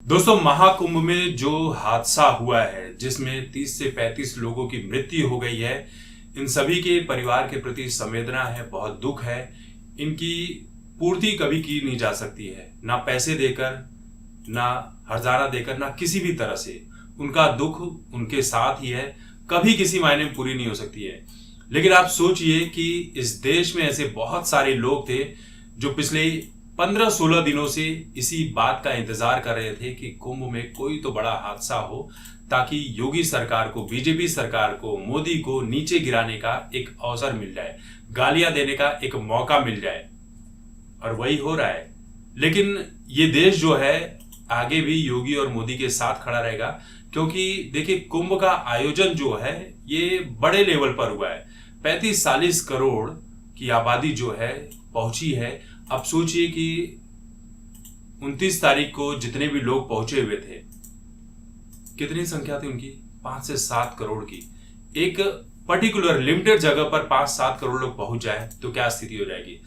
दोस्तों, महाकुंभ में जो हादसा हुआ है जिसमें 30 से 35 लोगों की मृत्यु हो गई है, इन सभी के परिवार के प्रति संवेदना है, बहुत दुख है। इनकी पूर्ति कभी की नहीं जा सकती है, ना पैसे देकर, ना हर्जाना देकर, ना किसी भी तरह से। उनका दुख उनके साथ ही है, कभी किसी मायने में पूरी नहीं हो सकती है। लेकिन आप सोचिए कि इस देश में ऐसे बहुत सारे लोग थे जो पिछले 15-16 दिनों से इसी बात का इंतजार कर रहे थे कि कुंभ में कोई तो बड़ा हादसा हो, ताकि योगी सरकार को, बीजेपी सरकार को, मोदी को नीचे गिराने का एक अवसर मिल जाए, गालियां देने का एक मौका मिल जाए। और वही हो रहा है। लेकिन ये देश जो है आगे भी योगी और मोदी के साथ खड़ा रहेगा, क्योंकि देखिए, कुंभ का आयोजन जो है ये बड़े लेवल पर हुआ है। 35-40 करोड़ की आबादी जो है पहुंची है। अब सोचिए कि 29 तारीख को जितने भी लोग पहुंचे हुए थे, कितनी संख्या थी उनकी? 5 से 7 करोड़ की। एक पर्टिकुलर लिमिटेड जगह पर 5-7 करोड़ लोग पहुंच जाए तो क्या स्थिति हो जाएगी।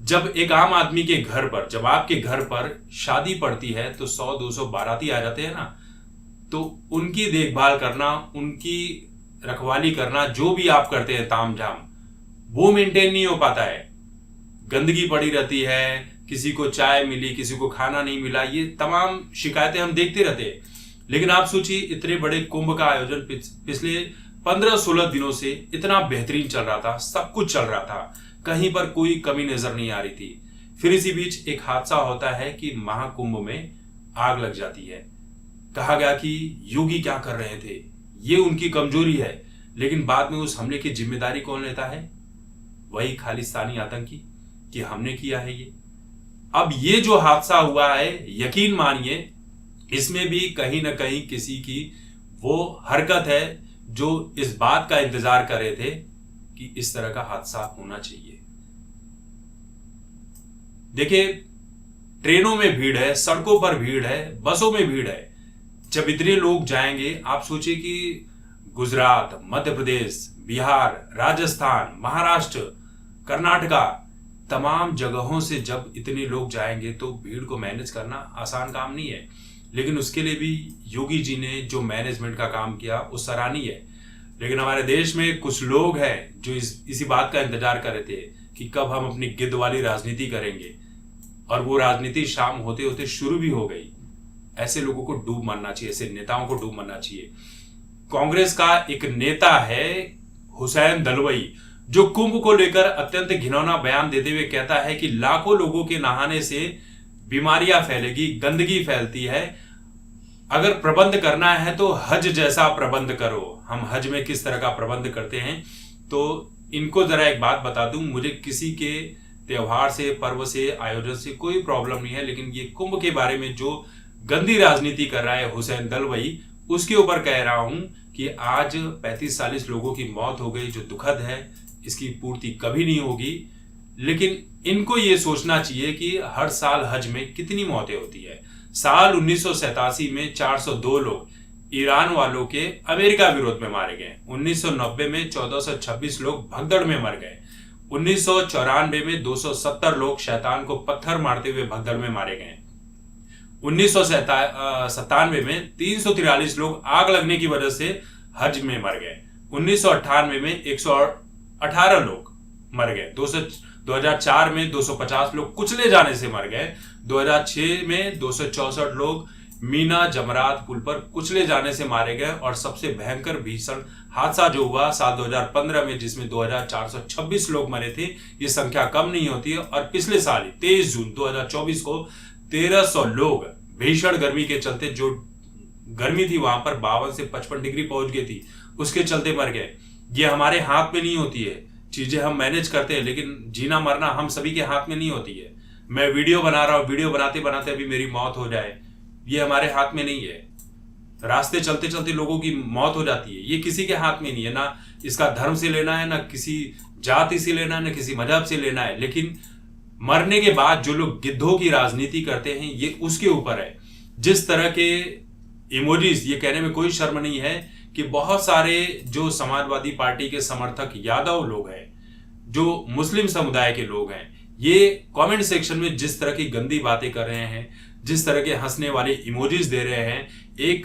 जब एक आम आदमी के घर पर, जब आपके घर पर शादी पड़ती है तो 100-200 बाराती आ जाते हैं ना, तो उनकी देखभाल करना, उनकी रखवाली करना, जो भी आप करते हैं तामझाम, वो मेंटेन नहीं हो पाता है। गंदगी पड़ी रहती है, किसी को चाय मिली, किसी को खाना नहीं मिला, ये तमाम शिकायतें हम देखते रहते हैं। लेकिन आप सोचिए, इतने बड़े कुंभ का आयोजन पिछले 15-16 दिनों से इतना बेहतरीन चल रहा था, सब कुछ चल रहा था, कहीं पर कोई कमी नजर नहीं आ रही थी। फिर इसी बीच एक हादसा होता है कि महाकुंभ में आग लग जाती है। कहा गया कि योगी क्या कर रहे थे, ये उनकी कमजोरी है। लेकिन बाद में उस हमले की जिम्मेदारी कौन लेता है? वही खालिस्तानी आतंकी, कि हमने किया है ये। अब ये जो हादसा हुआ है, यकीन मानिए, इसमें भी कहीं ना कहीं किसी की वो हरकत है जो इस बात का इंतजार कर रहे थे कि इस तरह का हादसा होना चाहिए। देखिए, ट्रेनों में भीड़ है, सड़कों पर भीड़ है, बसों में भीड़ है। जब इतने लोग जाएंगे, आप सोचिए कि गुजरात, मध्य प्रदेश, बिहार, राजस्थान, महाराष्ट्र, कर्नाटका, तमाम जगहों से जब इतने लोग जाएंगे तो भीड़ को मैनेज करना आसान काम नहीं है। लेकिन उसके लिए भी योगी जी ने जो मैनेजमेंट का काम किया वो सराहनीय है। लेकिन हमारे देश में कुछ लोग हैं जो इसी बात का इंतजार कर रहे थे कि कब हम अपनी गिद्ध वाली राजनीति करेंगे, और वो राजनीति शाम होते होते शुरू भी हो गई। ऐसे लोगों को डूब मरना चाहिए, ऐसे नेताओं को डूब मरना चाहिए। कांग्रेस का एक नेता है हुसैन दलवाई, जो कुंभ को लेकर अत्यंत घिनौना बयान देते हुए कहता है कि लाखों लोगों के नहाने से बीमारियां फैलेगी, गंदगी फैलती है। अगर प्रबंध करना है तो हज जैसा प्रबंध करो। हम हज में किस तरह का प्रबंध करते हैं, तो इनको जरा एक बात बता दूं, मुझे किसी के त्योहार से, पर्व से, आयोजन से कोई प्रॉब्लम नहीं है। लेकिन ये कुंभ के बारे में जो गंदी राजनीति कर रहा है हुसैन दलवाई, उसके ऊपर कह रहा हूं कि आज 35-40 लोगों की मौत हो गई, जो दुखद है। इसकी पूर्ति कभी नहीं होगी। लेकिन इनको ये सोचना चाहिए कि हर साल हज में कितनी मौतें होती है। साल 1987 में 402 लोग ईरान वालों के अमेरिका विरोध में मारे गए। 1990 में 1426 लोग भगदड़ में मर गए। 1994 में 270 लोग शैतान को पत्थर मारते हुए भगदड़ में मारे गए। 1997 में 343 लोग आग लगने की वजह से हज में मर गए। 1998 में 118 लोग मर गए। 2004 में 250 लोग कुचले जाने से मर गए। 2006 में 264 लोग मीना जमरात पुल पर कुचले जाने से मारे गए। और सबसे भयंकर भीषण हादसा जो हुआ साल 2015 में, जिसमें 2426 लोग मरे थे, ये संख्या कम नहीं होती है। और पिछले साल 23 जून 2024 को 1300 लोग भीषण गर्मी के चलते, जो गर्मी थी वहां पर 52 से 55 डिग्री पहुंच गई थी, उसके चलते मर गए। ये हमारे हाथ में नहीं होती है, चीजें हम मैनेज करते हैं, लेकिन जीना मरना हम सभी के हाथ में नहीं होती है। मैं वीडियो बना रहा हूं, वीडियो बनाते बनाते अभी मेरी मौत हो जाए, ये हमारे हाथ में नहीं है। रास्ते चलते चलते लोगों की मौत हो जाती है, ये किसी के हाथ में नहीं है। ना इसका धर्म से लेना है, ना किसी जाति से लेना है, ना किसी मजहब से लेना है। लेकिन मरने के बाद जो लोग गिद्धों की राजनीति करते हैं, ये उसके ऊपर है। जिस तरह के इमोजीज, ये कहने में कोई शर्म नहीं है कि बहुत सारे जो समाजवादी पार्टी के समर्थक यादव लोग हैं, जो मुस्लिम समुदाय के लोग हैं, ये कमेंट सेक्शन में जिस तरह की गंदी बातें कर रहे हैं, जिस तरह के हंसने वाले इमोजीज दे रहे हैं। एक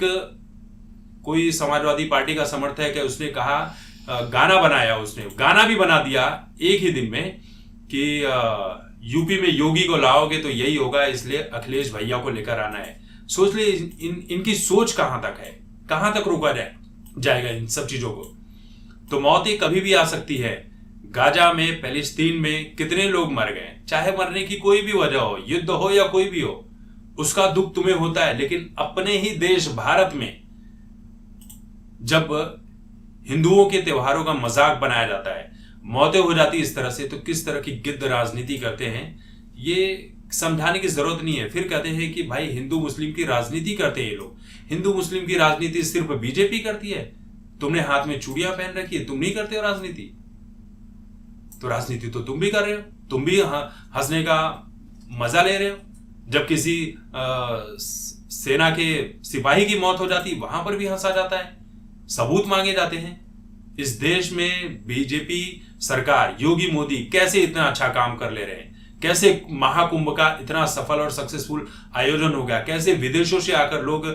कोई समाजवादी पार्टी का समर्थक है, उसने कहा, गाना बनाया, उसने गाना भी बना दिया एक ही दिन में कि यूपी में योगी को लाओगे तो यही होगा, इसलिए अखिलेश भैया को लेकर आना है। सोच ले इनकी सोच कहां तक है, कहां तक रोका जाएगा इन सब चीजों को। तो मौतें कभी भी आ सकती है। गाजा में, पैलेस्तीन में कितने लोग मर गए, चाहे मरने की कोई भी वजह हो, युद्ध हो या कोई भी हो, उसका दुख तुम्हें होता है। लेकिन अपने ही देश भारत में जब हिंदुओं के त्योहारों का मजाक बनाया जाता है, मौतें हो जाती इस तरह से, तो किस तरह की गिद्ध राजनीति करते हैं ये समझाने की जरूरत नहीं है। फिर कहते हैं कि भाई हिंदू मुस्लिम की राजनीति करते हैं ये लोग। हिंदू मुस्लिम की राजनीति सिर्फ बीजेपी करती है। तुमने हाथ में चूड़ियां पहन रखी है, तुम नहीं करते हो राजनीति? तो राजनीति तो तुम भी कर रहे हो, तुम भी हंसने का मजा ले रहे हो। जब किसी सेना के सिपाही की मौत हो जाती, वहां पर भी हंसा जाता है, सबूत मांगे जाते हैं। इस देश में बीजेपी सरकार, योगी मोदी कैसे इतना अच्छा काम कर ले रहे हैं, कैसे महाकुंभ का इतना सफल और सक्सेसफुल आयोजन हो गया, कैसे विदेशों से आकर लोग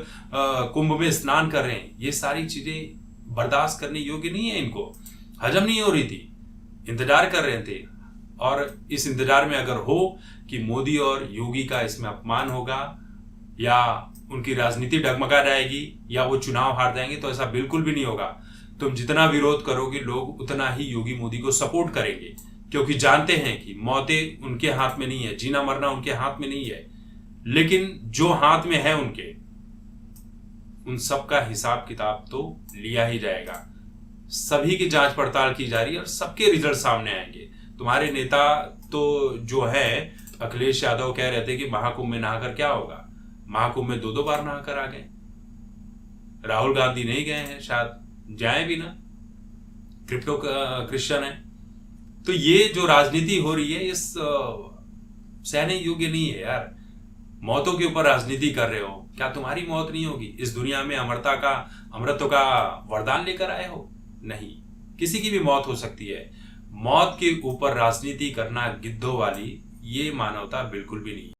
कुंभ में स्नान कर रहे हैं। ये सारी चीजें बर्दाश्त करने योग्य नहीं है, इनको हजम नहीं हो रही थी, इंतजार कर रहे थे। और इस इंतजार में अगर हो कि मोदी और योगी का इसमें अपमान होगा या उनकी राजनीति डगमगा जाएगी या वो चुनाव हार जाएंगे, तो ऐसा बिल्कुल भी नहीं होगा। तुम जितना विरोध करोगे, लोग उतना ही योगी मोदी को सपोर्ट करेंगे, क्योंकि जानते हैं कि मौतें उनके हाथ में नहीं है, जीना मरना उनके हाथ में नहीं है। लेकिन जो हाथ में है उनके, उन सब का हिसाब किताब तो लिया ही जाएगा। सभी की जांच पड़ताल की जा रही है और सबके रिजल्ट सामने आएंगे। तुम्हारे नेता तो जो है अखिलेश यादव कह रहे थे कि महाकुंभ में नहाकर क्या होगा। महाकुंभ में 2-2 बार नहाकर आ गए। राहुल गांधी नहीं गए हैं, शायद जाए भी ना, क्रिप्टो क्रिश्चियन है। तो ये जो राजनीति हो रही है, इस सहने योग्य नहीं है यार। मौतों के ऊपर राजनीति कर रहे हो, क्या तुम्हारी मौत नहीं होगी? इस दुनिया में अमरत्व का वरदान लेकर आए हो? नहीं, किसी की भी मौत हो सकती है। मौत के ऊपर राजनीति करना गिद्धों वाली, ये मानवता बिल्कुल भी नहीं।